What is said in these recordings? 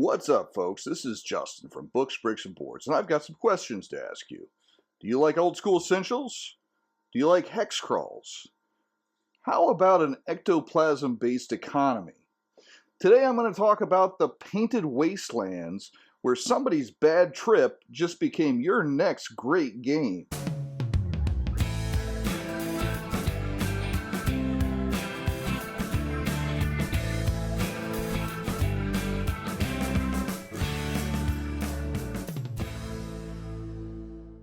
What's up, folks? This is Justin from Books, Bricks, and Boards, and I've got some questions to ask you. Do you like old school essentials? Do you like hexcrawls? How about an ectoplasm-based economy? Today I'm going to talk about the painted wastelands where somebody's bad trip just became your next great game.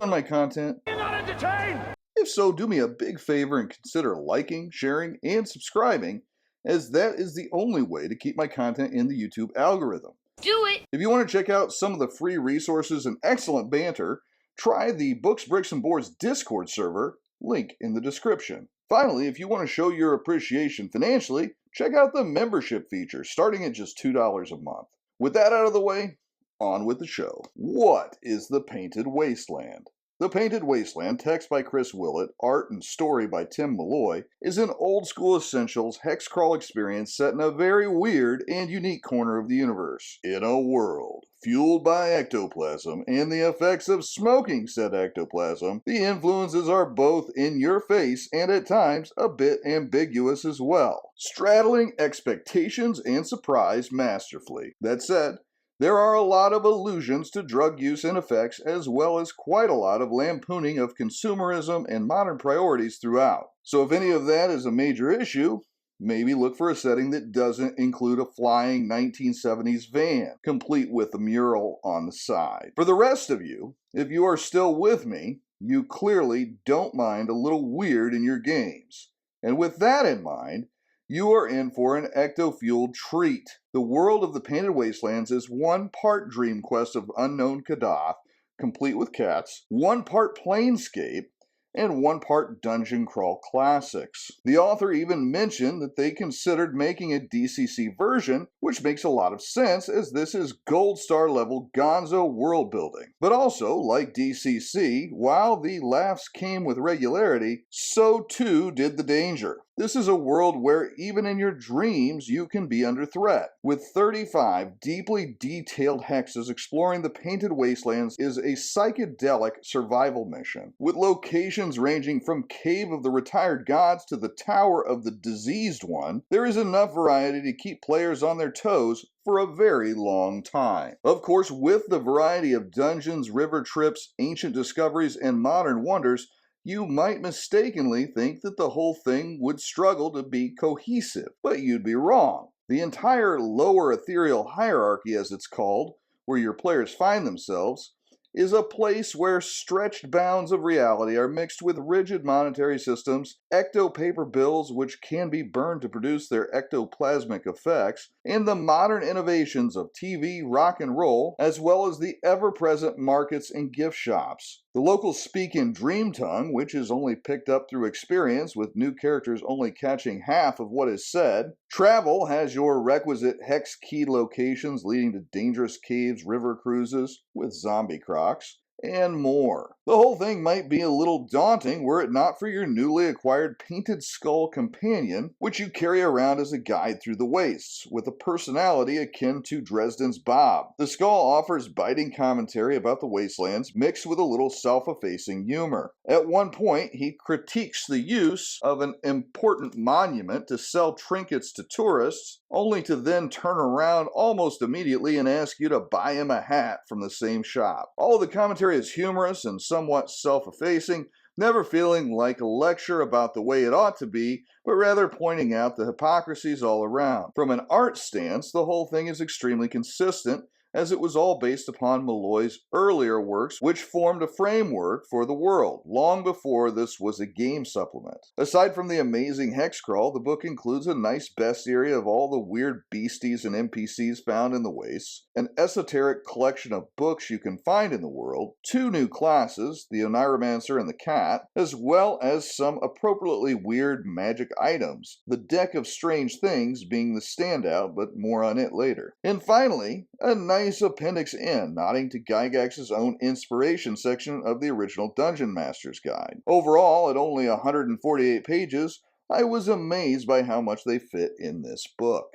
On my content? You're not entertained! If so, do me a big favor and consider liking, sharing, and subscribing, as that is the only way to keep my content in the YouTube algorithm. Do it! If you want to check out some of the free resources and excellent banter, try the Books, Bricks, and Boards Discord server, link in the description. Finally, if you want to show your appreciation financially, check out the membership feature, starting at just $2 a month. With that out of the way, on with the show. What is the Painted Wasteland? The Painted Wasteland, text by Chris Willett, art and story by Tim Malloy, is an old-school essentials hexcrawl experience set in a very weird and unique corner of the universe. In a world fueled by ectoplasm and the effects of smoking said ectoplasm, the influences are both in your face and at times a bit ambiguous as well, straddling expectations and surprise masterfully. That said, there are a lot of allusions to drug use and effects, as well as quite a lot of lampooning of consumerism and modern priorities throughout. So if any of that is a major issue, maybe look for a setting that doesn't include a flying 1970s van, complete with a mural on the side. For the rest of you, if you are still with me, you clearly don't mind a little weird in your games. And with that in mind, you are in for an ecto-fueled treat. The world of the Painted Wastelands is one part Dream Quest of Unknown Kadath, complete with cats, one part Planescape, and one part Dungeon Crawl Classics. The author even mentioned that they considered making a DCC version, which makes a lot of sense as this is gold star level gonzo world building. But also, like DCC, while the laughs came with regularity, so too did the danger. This is a world where even in your dreams you can be under threat. With 35 deeply detailed hexes, exploring the Painted Wastelands is a psychedelic survival mission, with locations ranging from Cave of the Retired Gods to the Tower of the Diseased One. There is enough variety to keep players on their toes for a very long time. Of course, with the variety of dungeons, river trips, ancient discoveries, and modern wonders, you might mistakenly think that the whole thing would struggle to be cohesive, but you'd be wrong. The entire lower ethereal hierarchy, as it's called, where your players find themselves, is a place where stretched bounds of reality are mixed with rigid monetary systems, ecto-paper bills which can be burned to produce their ectoplasmic effects, and the modern innovations of TV, rock and roll, as well as the ever-present markets and gift shops. The locals speak in Dream Tongue, which is only picked up through experience, with new characters only catching half of what is said. Travel has your requisite hex-keyed locations leading to dangerous caves, river cruises with zombie crocs, and more. The whole thing might be a little daunting were it not for your newly acquired Painted Skull companion, which you carry around as a guide through the wastes, with a personality akin to Dresden's Bob. The skull offers biting commentary about the wastelands, mixed with a little self-effacing humor. At one point, he critiques the use of an important monument to sell trinkets to tourists, only to then turn around almost immediately and ask you to buy him a hat from the same shop. All the commentary is humorous and somewhat self-effacing, never feeling like a lecture about the way it ought to be, but rather pointing out the hypocrisies all around. From an art stance, the whole thing is extremely consistent, as it was all based upon Malloy's earlier works, which formed a framework for the world, long before this was a game supplement. Aside from the amazing hexcrawl, the book includes a nice bestiary of all the weird beasties and NPCs found in the wastes, an esoteric collection of books you can find in the world, 2 new classes, the Oniromancer and the Cat, as well as some appropriately weird magic items, the Deck of Strange Things being the standout, but more on it later. And finally, a nice Appendix N, nodding to Gygax's own inspiration section of the original Dungeon Master's Guide. Overall, at only 148 pages, I was amazed by how much they fit in this book.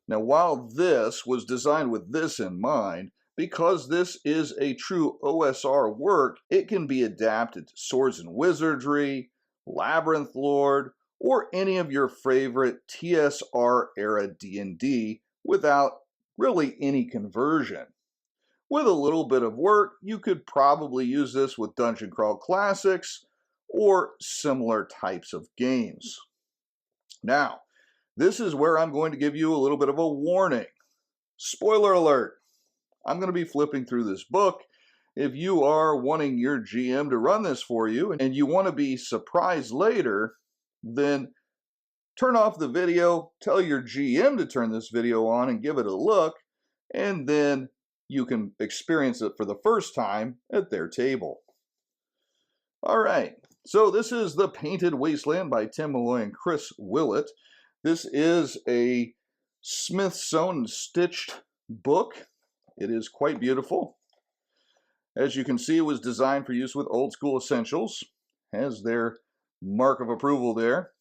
Now, while this was designed with this in mind, because this is a true OSR work, it can be adapted to Swords and Wizardry, Labyrinth Lord, or any of your favorite TSR era D&D without really any conversion. With a little bit of work, you could probably use this with Dungeon Crawl Classics or similar types of games. Now, this is where I'm going to give you a little bit of a warning. Spoiler alert, I'm going to be flipping through this book. If you are wanting your GM to run this for you and you want to be surprised later, then turn off the video, tell your GM to turn this video on and give it a look, and then you can experience it for the first time at their table. All right, so this is The Painted Wasteland by Tim Malloy and Chris Willett. This is a Smithsonian stitched book. It is quite beautiful. As you can see, it was designed for use with Old School Essentials. Has their mark of approval there.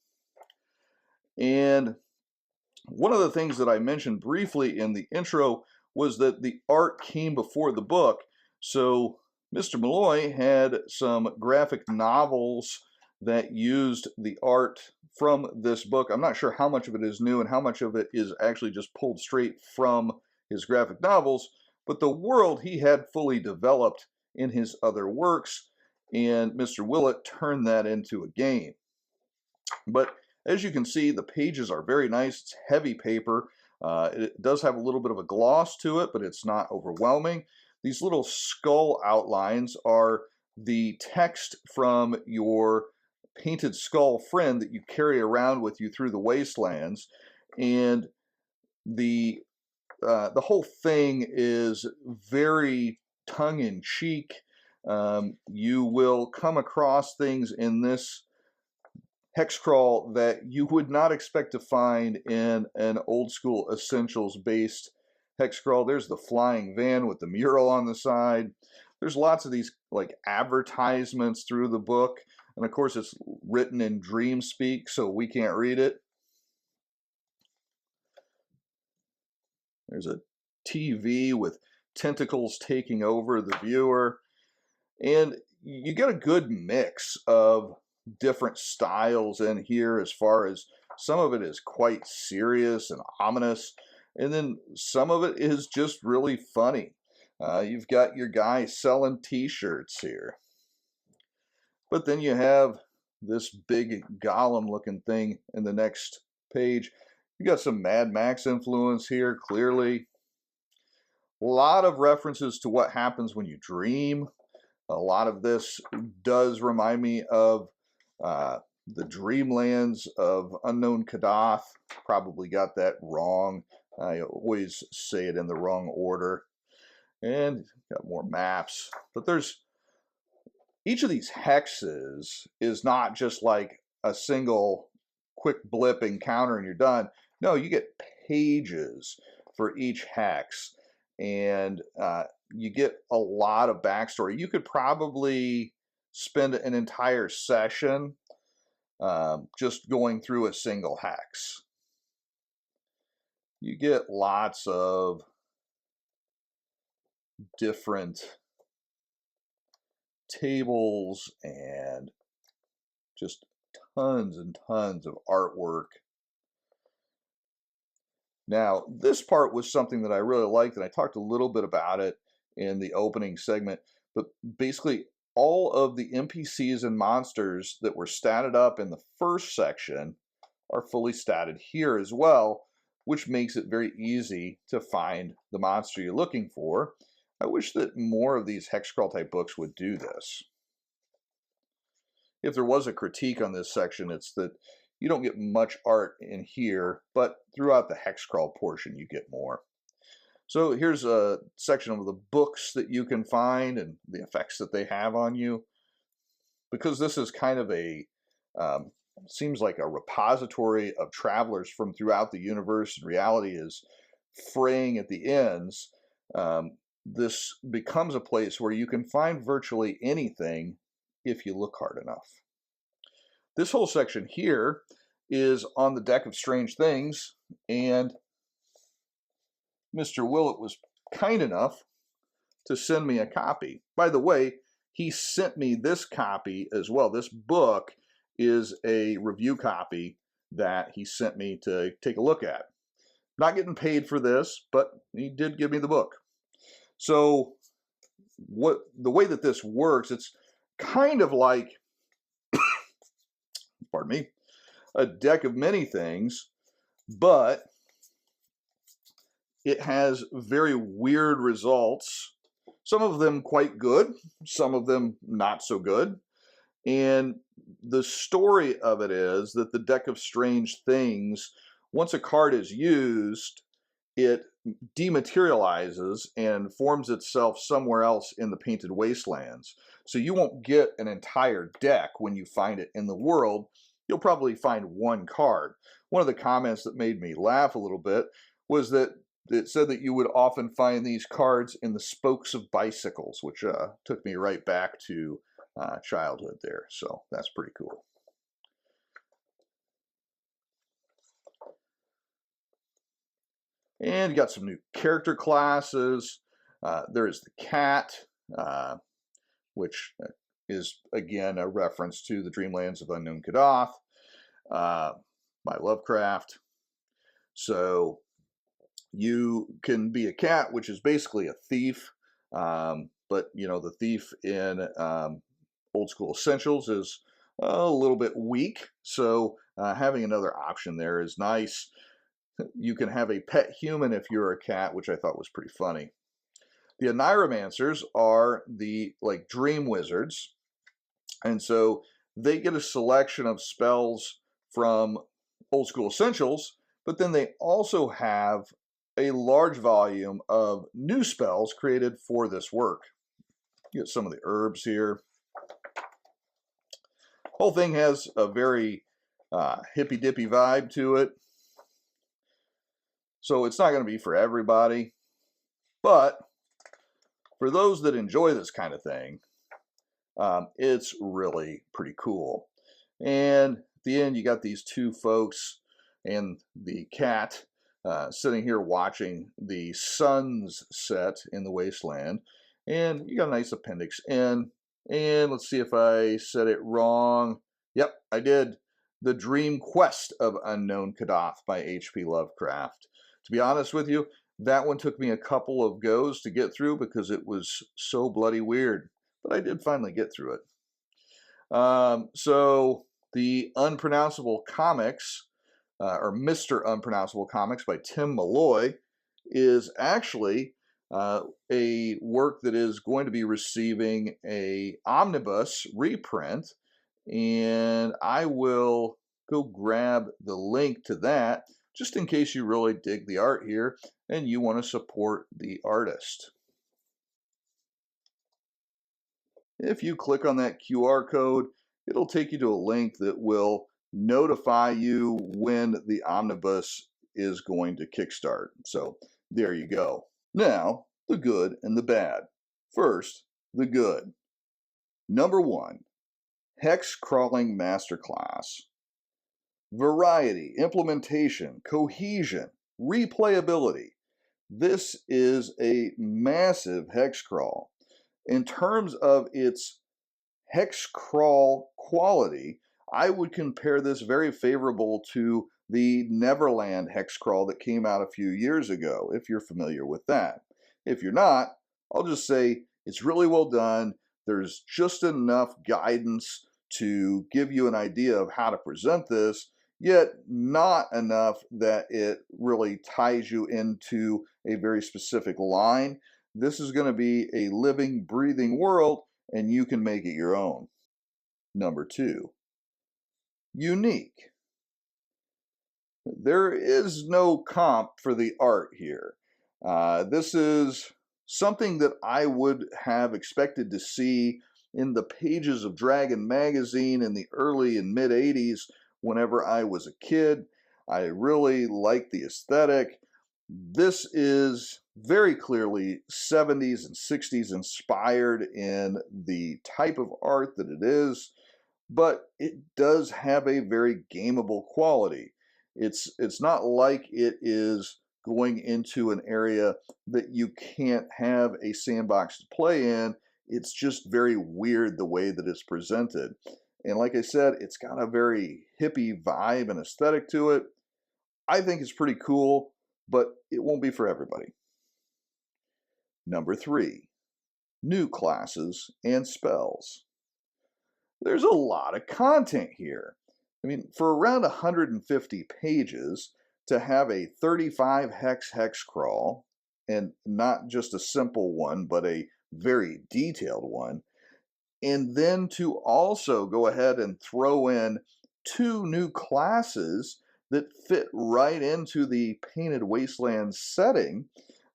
And one of the things that I mentioned briefly in the intro was that the art came before the book. So Mr. Malloy had some graphic novels that used the art from this book. I'm not sure how much of it is new and how much of it is actually just pulled straight from his graphic novels, but the world he had fully developed in his other works, and Mr. Willett turned that into a game. But as you can see, the pages are very nice. It's heavy paper. It does have a little bit of a gloss to it, but it's not overwhelming. These little skull outlines are the text from your painted skull friend that you carry around with you through the Wastelands. And the whole thing is very tongue-in-cheek. You will come across things in this Hexcrawl that you would not expect to find in an Old School Essentials based Hexcrawl. There's the flying van with the mural on the side. There's lots of these like advertisements through the book, and of course it's written in dream speak, so we can't read it. There's a TV with tentacles taking over the viewer, and you get a good mix of different styles in here. As far as some of it is quite serious and ominous, and then some of it is just really funny. You've got your guy selling t-shirts here, but then you have this big golem looking thing in the next page. You got some Mad Max influence here, clearly. A lot of references to what happens when you dream. A lot of this does remind me of the Dreamlands of Unknown Kadath. Probably got that wrong. I always say it in the wrong order. And got more maps. But there's each of these hexes is not just like a single quick blip encounter and you're done. No, you get pages for each hex. And you get a lot of backstory. You could probably spend an entire session just going through a single hex. You get lots of different tables and just tons and tons of artwork. Now, this part was something that I really liked, and I talked a little bit about it in the opening segment, but basically all of the NPCs and monsters that were statted up in the first section are fully statted here as well, which makes it very easy to find the monster you're looking for. I wish that more of these Hexcrawl type books would do this. If there was a critique on this section, it's that you don't get much art in here, but throughout the Hexcrawl portion you get more. So here's a section of the books that you can find and the effects that they have on you. Because this is kind of a, seems like a repository of travelers from throughout the universe, and reality is fraying at the ends. This becomes a place where you can find virtually anything if you look hard enough. This whole section here is on the deck of Strange Things, and Mr. Willett was kind enough to send me a copy. By the way, he sent me this copy as well. This book is a review copy that he sent me to take a look at. Not getting paid for this, but he did give me the book. So the way that this works, it's kind of like, pardon me, a deck of many things, but it has very weird results. Some of them quite good, some of them not so good. And the story of it is that the deck of strange things, once a card is used, it dematerializes and forms itself somewhere else in the painted wastelands. So you won't get an entire deck when you find it in the world. You'll probably find one card. One of the comments that made me laugh a little bit was that it said that you would often find these cards in the spokes of bicycles, which took me right back to childhood there. So that's pretty cool. And you got some new character classes. There is the cat, which is again a reference to the Dreamlands of Unknown Kadath by Lovecraft. So you can be a cat, which is basically a thief, but you know, the thief in Old School Essentials is a little bit weak, so having another option there is nice. You can have a pet human if you're a cat, which I thought was pretty funny. The Oniromancers are the dream wizards, and so they get a selection of spells from Old School Essentials, but then they also have a large volume of new spells created for this work. You get some of the herbs here. Whole thing has a very hippy-dippy vibe to it. So it's not going to be for everybody, but for those that enjoy this kind of thing, it's really pretty cool. And at the end, you got these two folks and the cat sitting here watching the suns set in the wasteland. And you got a nice appendix in. And let's see if I said it wrong. Yep, I did. The Dream Quest of Unknown Kadath by H.P. Lovecraft. To be honest with you, that one took me a couple of goes to get through because it was so bloody weird. But I did finally get through it. So the Unpronounceable Comics, or Mr. Unpronounceable Comics by Tim Malloy, is actually a work that is going to be receiving a omnibus reprint, and I will go grab the link to that just in case you really dig the art here and you want to support the artist. If you click on that QR code, it'll take you to a link that will notify you when the omnibus is going to kickstart. So there you go. Now, the good and the bad. First, the good. Number 1, Hexcrawling Masterclass. Variety, implementation, cohesion, replayability. This is a massive hexcrawl. In terms of its hexcrawl quality, I would compare this very favorable to the Neverland hexcrawl that came out a few years ago, if you're familiar with that. If you're not, I'll just say it's really well done. There's just enough guidance to give you an idea of how to present this, yet not enough that it really ties you into a very specific line. This is going to be a living, breathing world, and you can make it your own. Number 2, unique. There is no comp for the art here. This is something that I would have expected to see in the pages of Dragon magazine in the early and mid 80s whenever I was a kid. I really like the aesthetic. This is very clearly 70s and 60s inspired in the type of art that it is, but it does have a very gameable quality. It's not like it is going into an area that you can't have a sandbox to play in. It's just very weird the way that it's presented. And like I said, it's got a very hippie vibe and aesthetic to it. I think it's pretty cool, but it won't be for everybody. Number 3, new classes and spells. There's a lot of content here. I mean, for around 150 pages, to have a 35 hex hexcrawl, and not just a simple one, but a very detailed one, and then to also go ahead and throw in 2 new classes that fit right into the Painted Wastelands setting,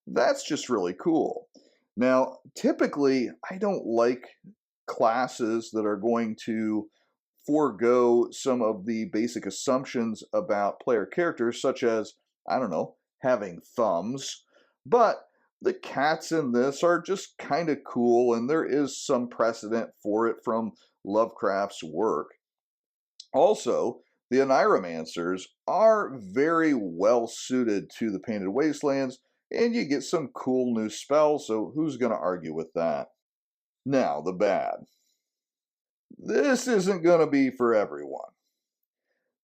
that's just really cool. Now, typically, I don't like classes that are going to forego some of the basic assumptions about player characters, such as, I don't know, having thumbs. But the cats in this are just kind of cool, and there is some precedent for it from Lovecraft's work. Also, the Oneiromancers are very well suited to the Painted Wastelands, and you get some cool new spells, so who's going to argue with that? Now, the bad. This isn't going to be for everyone.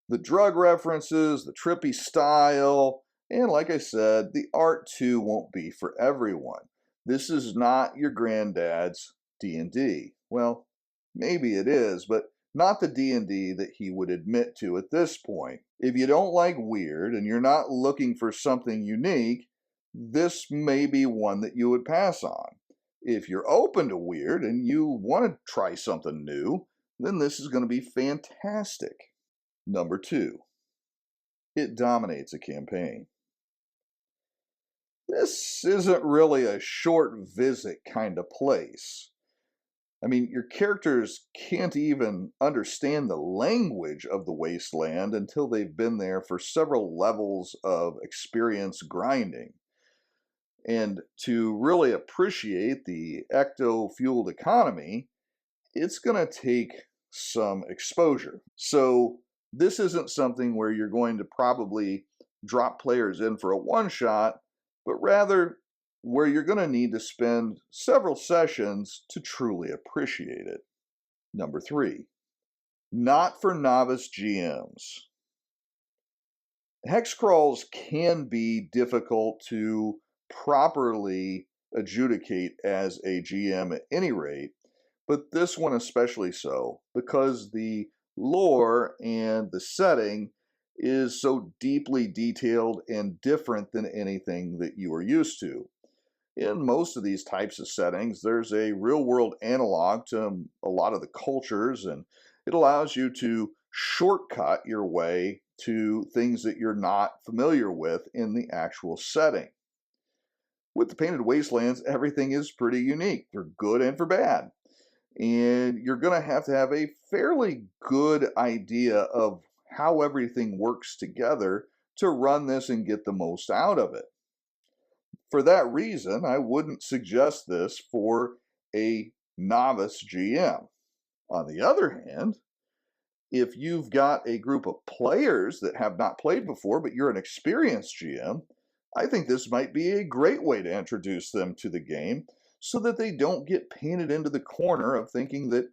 The drug references, the trippy style, and like I said, the art too won't be for everyone. This is not your granddad's D&D. Well, maybe it is, but not the D&D that he would admit to at this point. If you don't like weird and you're not looking for something unique, this may be one that you would pass on. If you're open to weird and you want to try something new, then this is going to be fantastic. Number 2, it dominates a campaign. This isn't really a short visit kind of place. I mean, your characters can't even understand the language of the wasteland until they've been there for several levels of experience grinding. And to really appreciate the ecto-fueled economy, it's going to take some exposure. So this isn't something where you're going to probably drop players in for a one-shot, but rather where you're going to need to spend several sessions to truly appreciate it. Number 3, not for novice GMs. Hexcrawls can be difficult to properly adjudicate as a GM at any rate, but this one especially so, because the lore and the setting is so deeply detailed and different than anything that you are used to. In most of these types of settings, there's a real-world analog to a lot of the cultures, and it allows you to shortcut your way to things that you're not familiar with in the actual setting. With the Painted Wastelands, everything is pretty unique, for good and for bad. And you're going to have a fairly good idea of how everything works together to run this and get the most out of it. For that reason, I wouldn't suggest this for a novice GM. On the other hand, if you've got a group of players that have not played before, but you're an experienced GM, I think this might be a great way to introduce them to the game so that they don't get painted into the corner of thinking that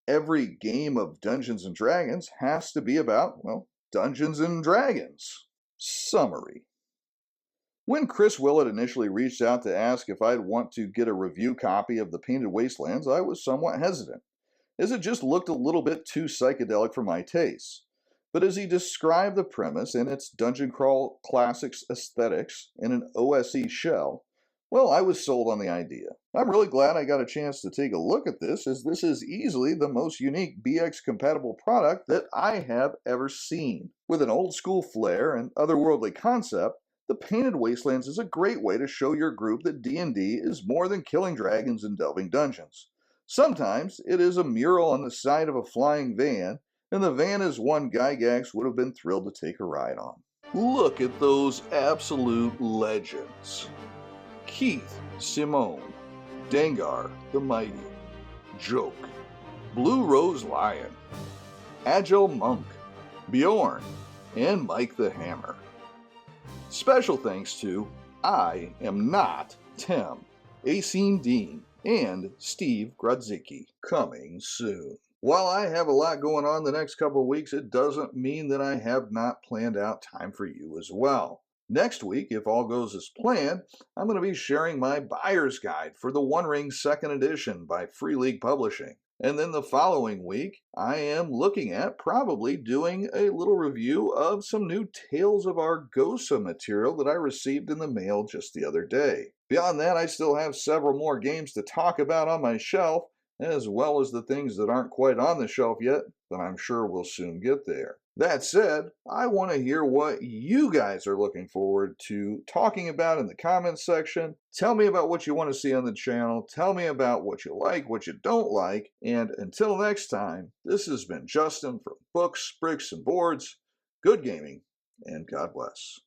every game of Dungeons and Dragons has to be about, well, Dungeons and Dragons. Summary. When Chris Willett initially reached out to ask if I'd want to get a review copy of The Painted Wastelands, I was somewhat hesitant, as it just looked a little bit too psychedelic for my tastes. But as he described the premise and its Dungeon Crawl Classics aesthetics in an OSE shell, well, I was sold on the idea. I'm really glad I got a chance to take a look at this, as this is easily the most unique BX-compatible product that I have ever seen. With an old-school flair and otherworldly concept, The Painted Wastelands is a great way to show your group that D&D is more than killing dragons and delving dungeons. Sometimes it is a mural on the side of a flying van, and the van is one Gygax would have been thrilled to take a ride on. Look at those absolute legends. Keith, Simone, Dengar the Mighty, Joke, Blue Rose Lion, Agile Monk, Bjorn, and Mike the Hammer. Special thanks to I Am Not Tim, Acine Dean, and Steve Grodzicki, coming soon. While I have a lot going on the next couple of weeks, it doesn't mean that I have not planned out time for you as well. Next week, if all goes as planned, I'm going to be sharing my buyer's guide for the One Ring 2nd Edition by Free League Publishing. And then the following week, I am looking at probably doing a little review of some new Tales of Argosa material that I received in the mail just the other day. Beyond that, I still have several more games to talk about on my shelf, as well as the things that aren't quite on the shelf yet, that I'm sure will soon get there. That said, I want to hear what you guys are looking forward to talking about in the comments section. Tell me about what you want to see on the channel. Tell me about what you like, what you don't like. And until next time, this has been Justin from Books, Bricks, and Boards. Good gaming, and God bless.